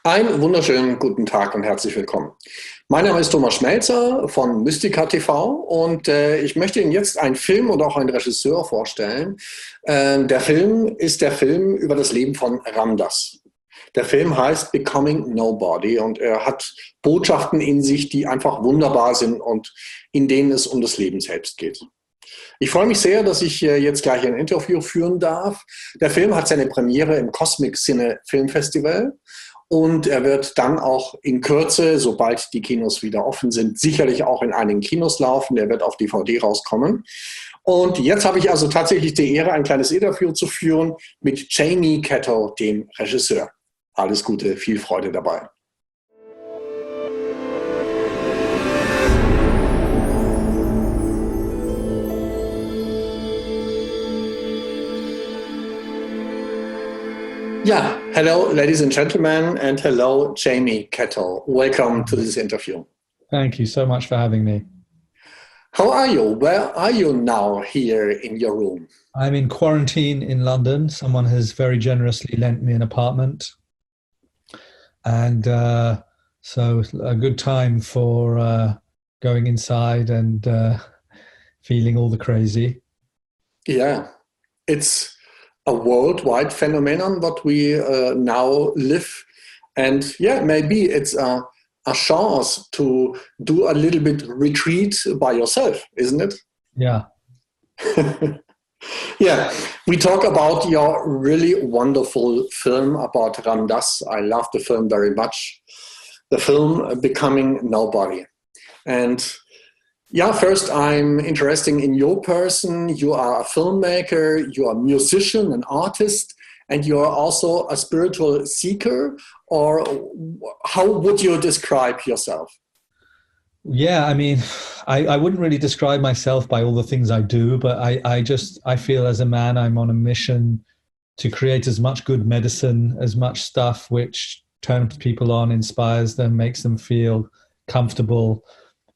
Einen wunderschönen guten Tag und herzlich willkommen. Mein Name ist Thomas Schmelzer von Mystica TV und ich möchte Ihnen jetzt einen Film und auch einen Regisseur vorstellen. Der Film ist der Film über das Leben von Ram Dass. Der Film heißt Becoming Nobody und er hat Botschaften in sich, die einfach wunderbar sind und in denen es um das Leben selbst geht. Ich freue mich sehr, dass ich jetzt gleich ein Interview führen darf. Der Film hat seine Premiere im Cosmic Cine Film Festival. Und er wird dann auch in Kürze, sobald die Kinos wieder offen sind, sicherlich auch in einigen Kinos laufen. Er wird auf DVD rauskommen. Und jetzt habe ich also tatsächlich die Ehre, ein kleines Interview zu führen mit Jamie Catto, dem Regisseur. Alles Gute, viel Freude dabei. Yeah, hello, ladies and gentlemen, and hello, Jamie Catto. Welcome to this interview. Thank you so much for having me. How are you? Where are you now here in your room? I'm in quarantine in London. Someone has very generously lent me an apartment. And so a good time for going inside and feeling all the crazy. Yeah, it's a worldwide phenomenon what we now live. And yeah, maybe it's a chance to do a little bit retreat by yourself, isn't it? Yeah. Yeah, we talk about your really wonderful film about Ram Dass. I love the film very much. The film Becoming Nobody. And yeah, first I'm interested in your person. You are a filmmaker, you are a musician, an artist, and you are also a spiritual seeker. Or how would you describe yourself? Yeah, I mean, I wouldn't really describe myself by all the things I do, but I feel as a man, I'm on a mission to create as much good medicine, as much stuff which turns people on, inspires them, makes them feel comfortable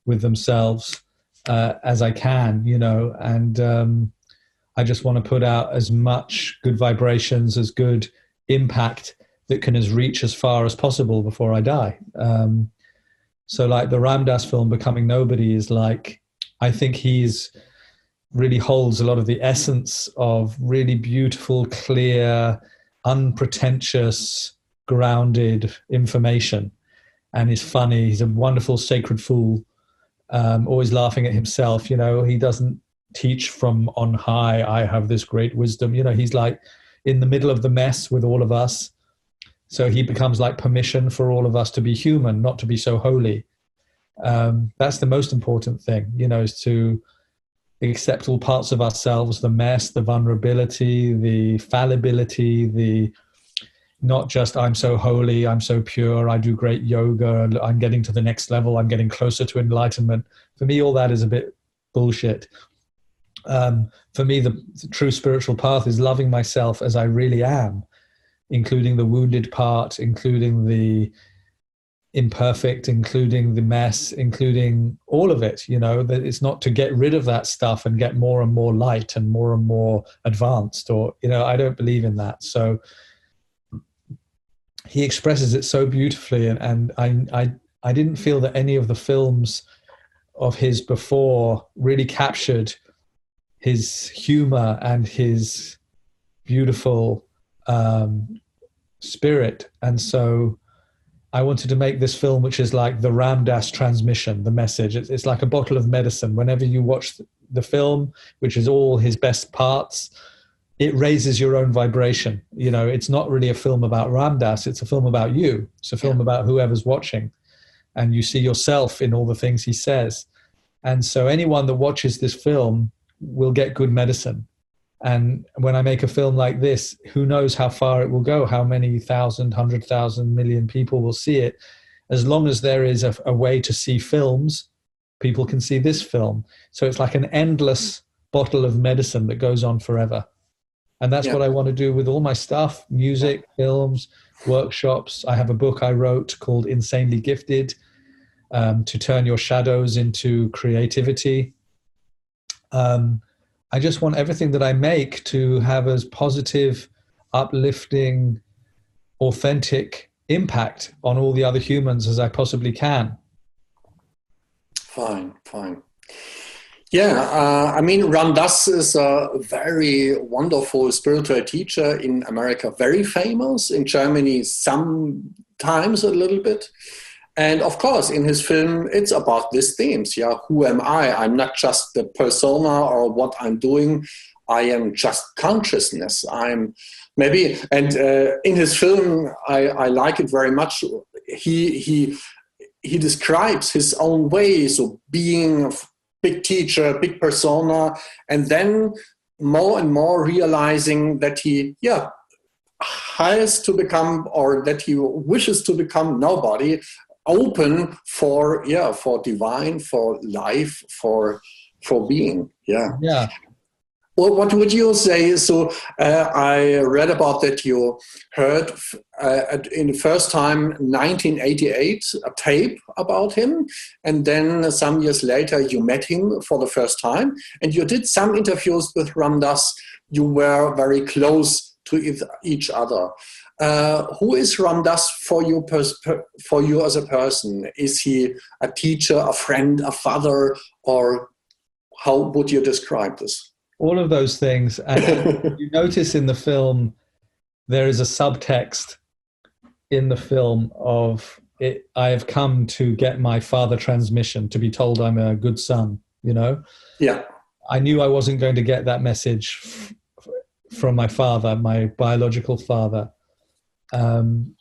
with themselves as I can, you know, and I just want to put out as much good vibrations, as good impact that can reach as far as possible before I die. So like the Ram Dass film, Becoming Nobody, is like, I think he's really holds a lot of the essence of really beautiful, clear, unpretentious, grounded information. And he's funny. He's a wonderful sacred fool, always laughing at himself. You know, he doesn't teach from on high, I have this great wisdom. You know, he's like in the middle of the mess with all of us. So he becomes like permission for all of us to be human, not to be so holy. That's the most important thing, you know, is to accept all parts of ourselves, the mess, the vulnerability, the fallibility, the not just I'm so holy, I'm so pure, I do great yoga, I'm getting to the next level, I'm getting closer to enlightenment. For me, all that is a bit bullshit. For me, the true spiritual path is loving myself as I really am, including the wounded part, including the imperfect, including the mess, including all of it. You know, that it's not to get rid of that stuff and get more and more light and more advanced, or, you know, I don't believe in that. So he expresses it so beautifully, and I didn't feel that any of the films of his before really captured his humor and his beautiful spirit. And so I wanted to make this film, which is like the Ram Dass transmission, the message. It's like a bottle of medicine. Whenever you watch the film, which is all his best parts, it raises your own vibration. You know, it's not really a film about Ram Dass, it's a film about you. It's a film about whoever's watching, and you see yourself in all the things he says. And so anyone that watches this film will get good medicine. And when I make a film like this, who knows how far it will go, how many thousand, 100,000, million people will see it. As long as there is a way to see films, people can see this film. So it's like an endless bottle of medicine that goes on forever. And that's what I want to do with all my stuff: music, films, workshops. I have a book I wrote called Insanely Gifted, to turn your shadows into creativity. I just want everything that I make to have as positive, uplifting, authentic impact on all the other humans as I possibly can. Fine, fine. Yeah, I mean, Ram Dass is a very wonderful spiritual teacher in America, very famous, in Germany sometimes a little bit. And of course, in his film, it's about these themes. Yeah, who am I? I'm not just the persona or what I'm doing. I am just consciousness. I'm maybe, and in his film, I like it very much. He describes his own ways of being a big teacher, big persona, and then more and more realizing that he, has to become, or that he wishes to become nobody, open for divine, for life, for being. Yeah. Yeah. Well, what would you say? So I read about that you heard in the first time 1988 a tape about him, and then some years later you met him for the first time, and you did some interviews with Ram Dass. You were very close to each other. Who is Ram Dass for you as a person? Is he a teacher, a friend, a father, or how would you describe this? All of those things. And you notice in the film, there is a subtext in the film of it. I have come to get my father transmission, to be told I'm a good son, you know? Yeah. I knew I wasn't going to get that message from my father, my biological father. And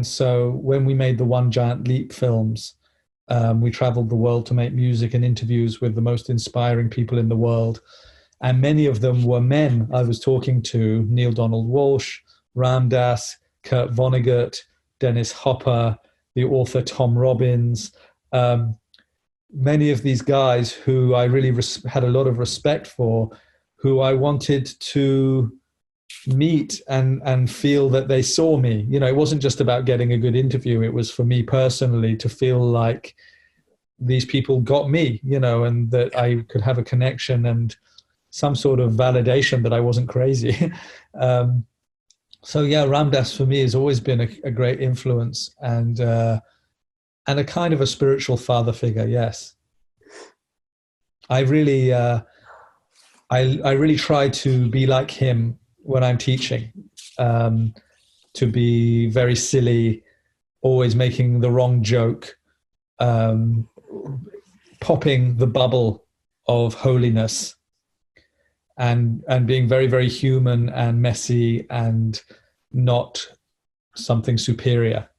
so when we made the One Giant Leap films, we traveled the world to make music and interviews with the most inspiring people in the world. And many of them were men I was talking to: Neil Donald Walsch, Ram Dass, Kurt Vonnegut, Dennis Hopper, the author Tom Robbins. Many of these guys who I really had a lot of respect for, who I wanted to meet and feel that they saw me. You know, it wasn't just about getting a good interview. It was for me personally to feel like these people got me, you know, and that I could have a connection and some sort of validation that I wasn't crazy. So yeah, Ram Dass for me has always been a great influence and a kind of a spiritual father figure. Yes, I really try to be like him when I'm teaching, to be very silly, always making the wrong joke, popping the bubble of holiness, and being very, very human and messy and not something superior.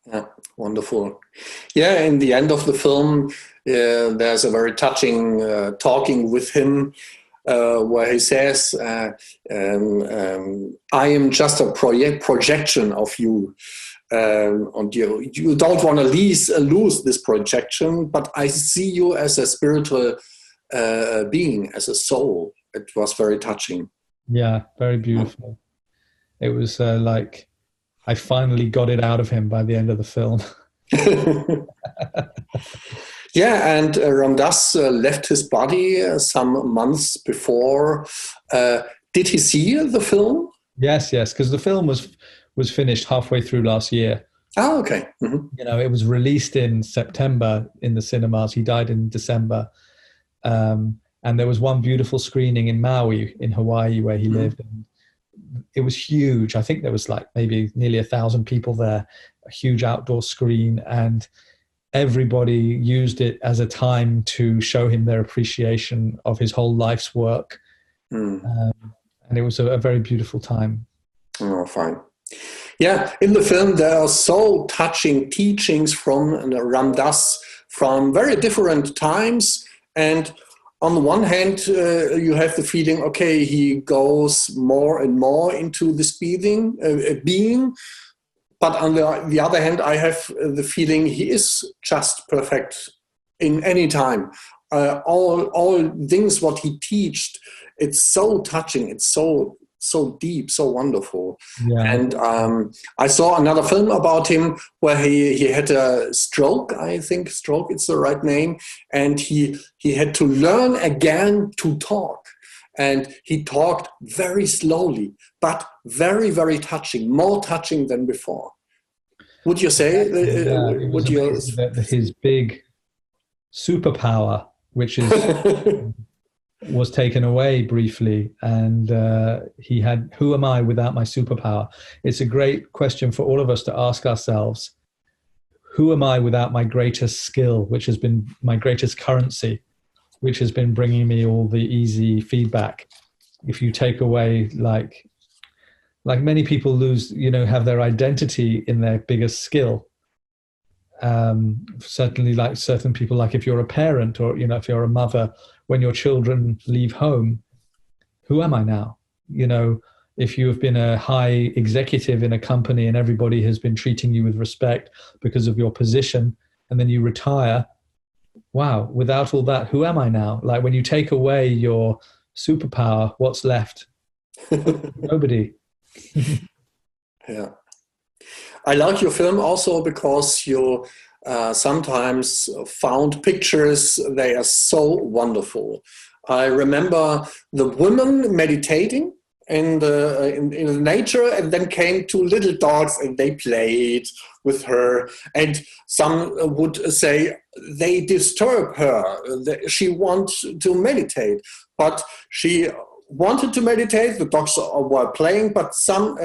Yeah, wonderful. Yeah, in the end of the film, there's a very touching talking with him where he says, I am just a projection of you. And you don't want to lose this projection, but I see you as a spiritual being, as a soul. It was very touching. Yeah, very beautiful. It was like I finally got it out of him by the end of the film. Yeah, and Ram Dass left his body some months before. Did he see the film? Yes, because the film was finished halfway through last year. Oh, okay. Mm-hmm. You know, it was released in September in the cinemas. He died in December. And there was one beautiful screening in Maui in Hawaii where he lived. And it was huge. I think there was like maybe nearly 1,000 people there, a huge outdoor screen, and everybody used it as a time to show him their appreciation of his whole life's work. And it was a very beautiful time. Oh, fine. Yeah, in the film there are so touching teachings from Ram Dass from very different times. And on the one hand, you have the feeling, okay, he goes more and more into this being. But on the other hand, I have the feeling he is just perfect in any time. All things what he teached, it's so touching. It's so deep, so wonderful. Yeah. And I saw another film about him where he had a stroke. I think stroke is the right name, and he had to learn again to talk. And he talked very slowly, but very, very touching, more touching than before. Would you say? It was amazing that his big superpower, which is was taken away briefly, and he had, who am I without my superpower? It's a great question for all of us to ask ourselves. Who am I without my greatest skill, which has been my greatest currency, which has been bringing me all the easy feedback? If you take away, like many people lose, have their identity in their biggest skill. Certainly, like certain people, like if you're a parent or, if you're a mother, when your children leave home, who am I now? If you have been a high executive in a company and everybody has been treating you with respect because of your position, and then you retire, wow, without all that, who am I now? Like when you take away your superpower, what's left? Nobody. Yeah. I like your film also because you sometimes found pictures, they are so wonderful. I remember the woman meditating in the nature, and then came two little dogs and they played with her. And some would say they disturb her. She wants to meditate, but she wanted to meditate. The dogs were playing, but some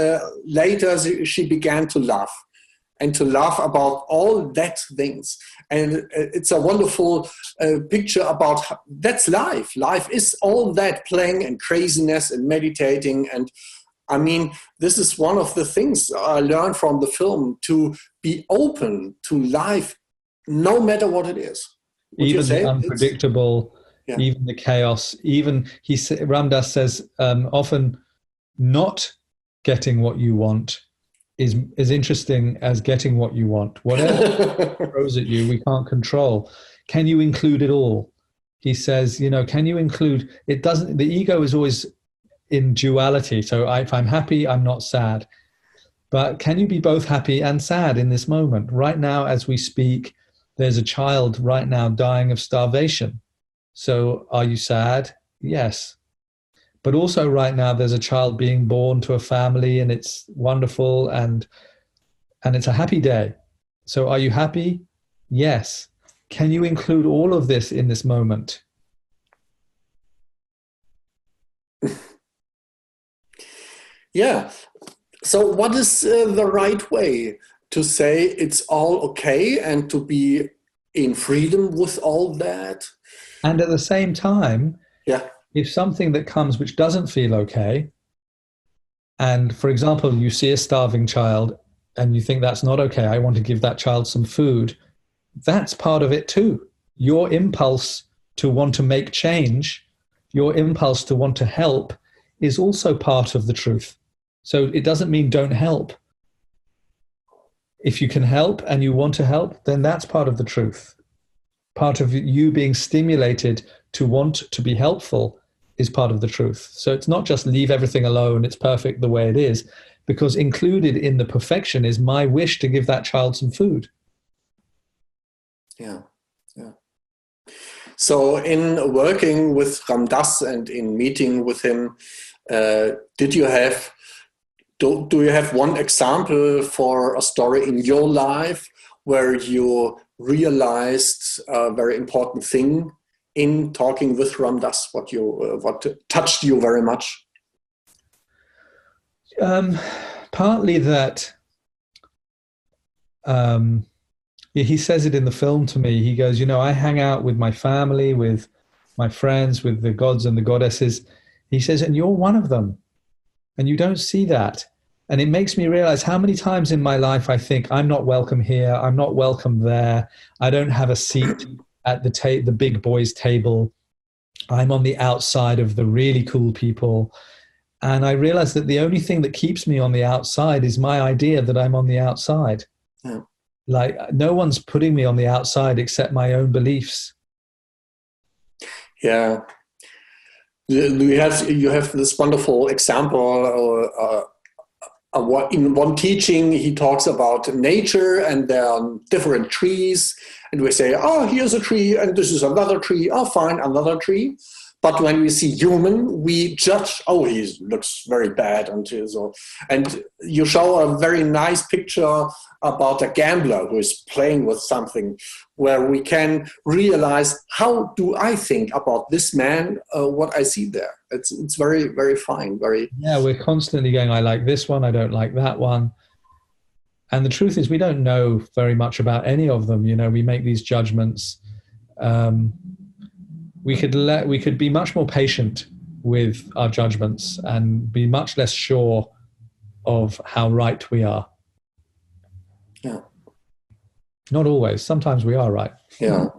later she began to laugh. And to laugh about all that things. And it's a wonderful picture about that's life. Life is all that playing and craziness and meditating. And I mean, this is one of the things I learned from the film, to be open to life, no matter what it is. Even the unpredictable, even the chaos, even Ram Dass says often not getting what you want is as interesting as getting what you want. Whatever throws at you, we can't control. Can you include it all? He says, can you include, it doesn't, the ego is always in duality. So if I'm happy, I'm not sad. But can you be both happy and sad in this moment? Right now, as we speak, there's a child right now dying of starvation. So are you sad? Yes. But also right now, there's a child being born to a family, and it's wonderful, and it's a happy day. So are you happy? Yes. Can you include all of this in this moment? Yeah. So what is the right way to say it's all okay and to be in freedom with all that? And at the same time, if something that comes which doesn't feel okay, and for example, you see a starving child and you think that's not okay, I want to give that child some food, that's part of it too. Your impulse to want to make change, your impulse to want to help is also part of the truth. So it doesn't mean don't help. If you can help and you want to help, then that's part of the truth. Part of you being stimulated to want to be helpful is part of the truth. So it's not just leave everything alone, it's perfect the way it is, because included in the perfection is my wish to give that child some food. Yeah. So in working with Ram Dass and in meeting with him, do you have one example for a story in your life where you realized a very important thing in talking with Ram Dass, what touched you very much? Partly that he says it in the film to me. He goes, I hang out with my family, with my friends, with the gods and the goddesses. He says, and you're one of them, and you don't see that. And it makes me realize how many times in my life I think I'm not welcome here, I'm not welcome there, I don't have a seat at the big boys' table, I'm on the outside of the really cool people. And I realize that the only thing that keeps me on the outside is my idea that I'm on the outside. Yeah. Like no one's putting me on the outside except my own beliefs. Yeah. You have this wonderful example. In one teaching, he talks about nature, and there are different trees, and we say, oh, here's a tree, and this is another tree, oh, fine, another tree. but when we see human, we judge, oh, he looks very bad. And you show a very nice picture about a gambler who is playing with something, where we can realize, how do I think about this man, what I see there? It's very, very fine. Yeah, we're constantly going, I like this one, I don't like that one. And the truth is, we don't know very much about any of them. You know, we make these judgments. We could be much more patient with our judgments and be much less sure of how right we are. Yeah. Not always. Sometimes we are right. Yeah.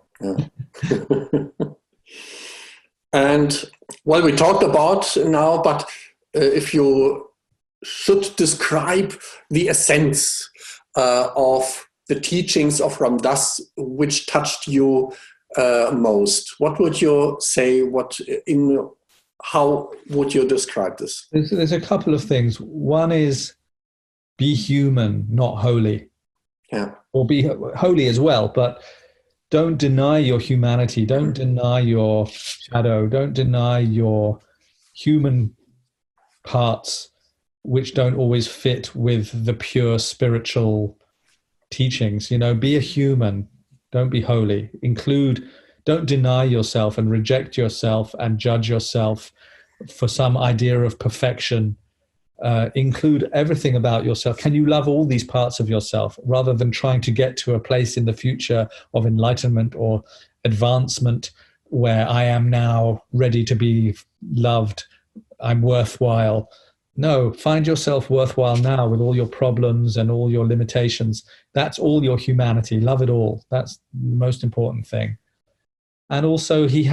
And well, we talked about now, but if you should describe the essence of the teachings of Ram Dass, which touched you most, what would you say? How would you describe this? There's a couple of things. One is be human, not holy. Yeah. Or be holy as well, but don't deny your humanity. Don't deny your shadow. Don't deny your human parts, which don't always fit with the pure spiritual teachings. You know, be a human. Don't be holy. Don't deny yourself and reject yourself and judge yourself for some idea of perfection. Include everything about yourself. Can you love all these parts of yourself rather than trying to get to a place in the future of enlightenment or advancement where I am now ready to be loved, I'm worthwhile? No, find yourself worthwhile now with all your problems and all your limitations. That's all your humanity. Love it all. That's the most important thing. And also he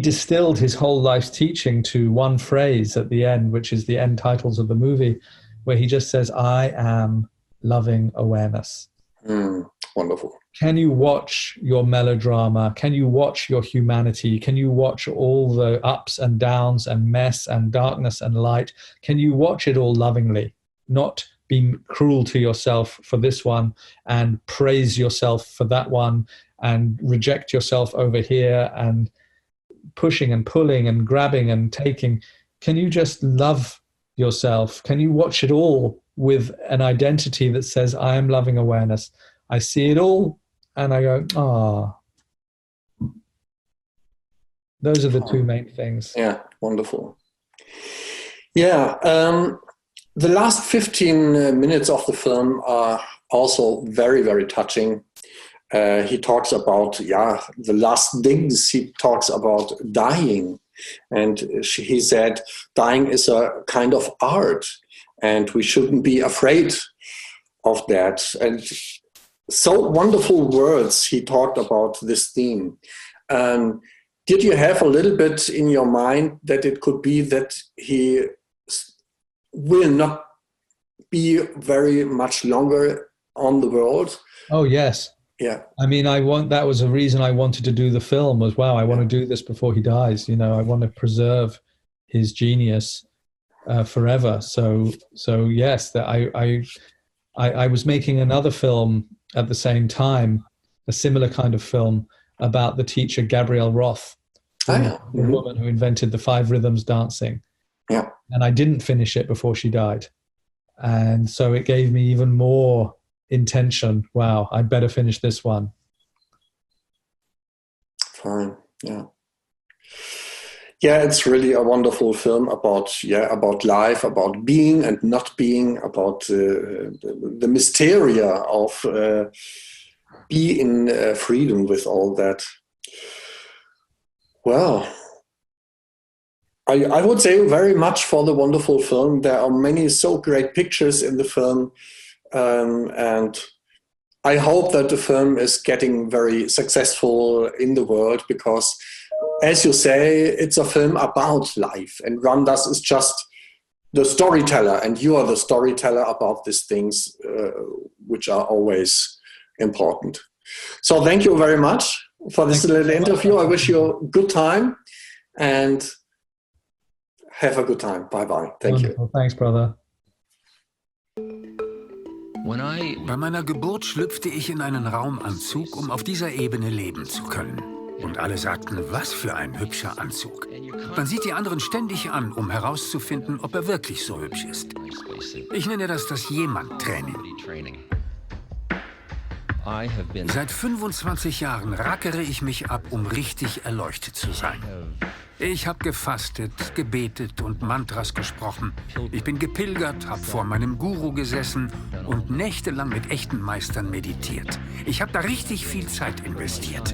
distilled his whole life's teaching to one phrase at the end, which is the end titles of the movie, where he just says, I am loving awareness. Wonderful. Can you watch your melodrama? Can you watch your humanity? Can you watch all the ups and downs and mess and darkness and light? Can you watch it all lovingly, not be cruel to yourself for this one and praise yourself for that one and reject yourself over here and pushing and pulling and grabbing and taking? Can you just love yourself? Can you watch it all with an identity that says, I am loving awareness? I see it all and I go, Those are the two main things. Yeah, wonderful. Yeah, the last 15 minutes of the film are also very, very touching. He talks about, the last things. He talks about dying. And he said, dying is a kind of art and we shouldn't be afraid of that. And so wonderful words he talked about this theme. Did you have a little bit in your mind that it could be that he will not be very much longer on the world? Oh, yes. Yeah. I mean, that was a reason I wanted to do the film was, wow, I want to do this before he dies. You know, I want to preserve his genius forever. So yes, that I was making another film at the same time, a similar kind of film about the teacher Gabrielle Roth, the woman who invented the 5 rhythms dancing. Yeah. And I didn't finish it before she died. And so it gave me even more intention. Wow, I better finish this one. Fine. Yeah. Yeah, it's really a wonderful film about life, about being and not being, about the mysteria of be in freedom with all that. Well, I would say very much for the wonderful film. There are many so great pictures in the film, and I hope that the film is getting very successful in the world because, as you say, it's a film about life, and Ram Dass is just the storyteller, and you are the storyteller about these things, which are always important. So thank you very much for this little interview. I wish you a good time, and have a good time. Bye-bye. Thank you. Thanks, brother. Bei meiner Geburt schlüpfte ich in einen Raumanzug, um auf dieser Ebene leben zu können. Und alle sagten, was für ein hübscher Anzug. Man sieht die anderen ständig an, um herauszufinden, ob er wirklich so hübsch ist. Ich nenne das Jemand-Training. Seit 25 Jahren rackere ich mich ab, um richtig erleuchtet zu sein. Ich habe gefastet, gebetet und Mantras gesprochen. Ich bin gepilgert, habe vor meinem Guru gesessen und nächtelang mit echten Meistern meditiert. Ich habe da richtig viel Zeit investiert.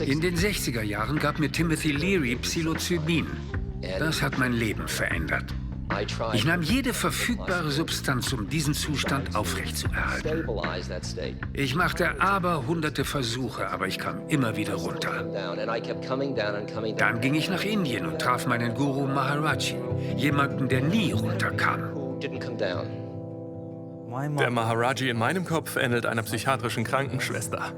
In den 60er Jahren gab mir Timothy Leary Psilocybin. Das hat mein Leben verändert. Ich nahm jede verfügbare Substanz, um diesen Zustand aufrechtzuerhalten. Ich machte hunderte Versuche, aber ich kam immer wieder runter. Dann ging ich nach Indien und traf meinen Guru Maharaji, jemanden, der nie runterkam. Der Maharaji in meinem Kopf ähnelt einer psychiatrischen Krankenschwester.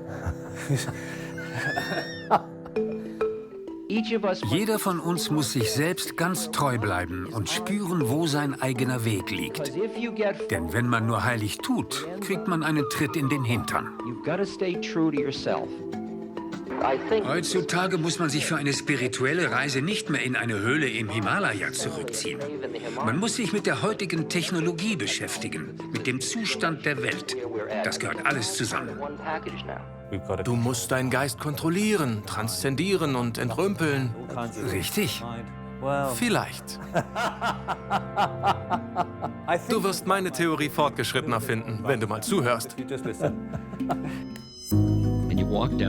Jeder von uns muss sich selbst ganz treu bleiben und spüren, wo sein eigener Weg liegt. Denn wenn man nur heilig tut, kriegt man einen Tritt in den Hintern. Heutzutage muss man sich für eine spirituelle Reise nicht mehr in eine Höhle im Himalaya zurückziehen. Man muss sich mit der heutigen Technologie beschäftigen, mit dem Zustand der Welt. Das gehört alles zusammen. Du musst deinen Geist kontrollieren, transzendieren und entrümpeln. Richtig. Vielleicht. Du wirst meine Theorie fortgeschrittener finden, wenn du mal zuhörst.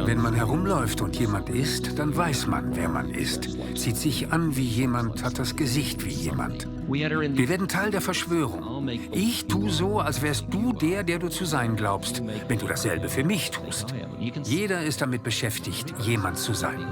Wenn man herumläuft und jemand ist, dann weiß man, wer man ist. Sieht sich an wie jemand, hat das Gesicht wie jemand. Wir werden Teil der Verschwörung. Ich tue so, als wärst du der du zu sein glaubst, wenn du dasselbe für mich tust. Jeder ist damit beschäftigt, jemand zu sein.